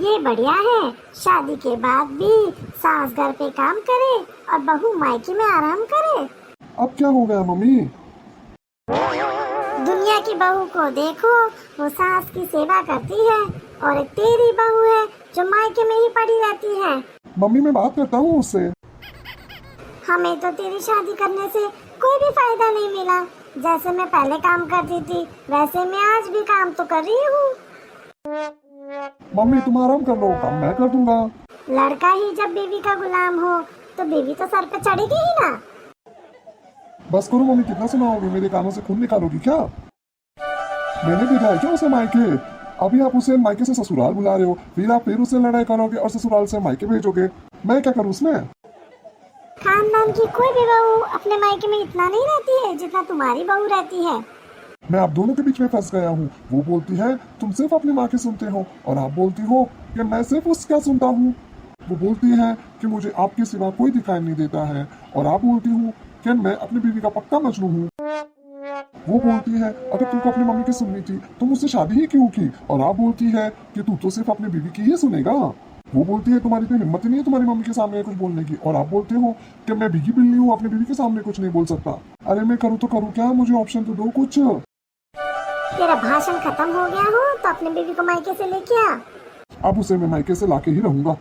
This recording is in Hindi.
ये बढ़िया है, शादी के बाद भी सास घर पे काम करे और बहू मायके में आराम करे। अब क्या हो गया मम्मी? दुनिया की बहू को देखो, वो सास की सेवा करती है और एक तेरी बहू है जो मायके में ही पड़ी रहती है। मम्मी मैं बात करता हूँ उससे। हमें तो तेरी शादी करने से कोई भी फायदा नहीं मिला। जैसे मैं पहले काम करती थी वैसे मैं आज भी काम तो कर रही हूँ। मम्मी तुम आराम कर लो, काम मैं कर दूंगा। लड़का ही जब बीवी का गुलाम हो तो बीवी तो सर पे चढ़ेगी ही ना। बस करो मम्मी, कितना सुनाओगी? मेरे कानों से खून निकालोगी क्या? मैंने भेजा है क्या उसे मायके? अभी आप उसे मायके से ससुराल बुला रहे हो, फिर उससे लड़ाई करोगे और ससुराल से मायके भेजोगे। मैं क्या करूँ उसमें? खानदान की कोई भी बहू अपने मायके में इतना नहीं रहती है जितना तुम्हारी बहू रहती है। मैं आप दोनों के बीच में फंस गया हूँ। वो बोलती है तुम सिर्फ अपनी माँ की सुनते हो और आप बोलती हो कि मैं सिर्फ उसका सुनता हूँ। वो बोलती है कि मुझे आपके सिवा कोई दिखाई नहीं देता है और आप बोलती हूँ कि मैं अपनी बीवी का पक्का मजनू हूँ। वो बोलती है अगर तुमको अपनी मम्मी की सुननी थी तो मुझसे शादी ही क्यों की, और आप बोलती है कि तू तो सिर्फ अपनी बीवी की ही सुनेगा। वो बोलती है तुम्हारी इतनी हिम्मत ही नहीं है तुम्हारी मम्मी के सामने कुछ बोलने की, और आप बोलते हो कि मैं भीगी बिल्ली हूँ, अपनी बीवी के सामने कुछ नहीं बोल सकता। अरे मैं करूँ तो करूँ क्या? मुझे ऑप्शन तो दो कुछ। तेरा भाषण खत्म हो गया हो तो अपने बीवी को मायके से लेके आ। अब उसे मैं मायके से लाके ही रहूंगा।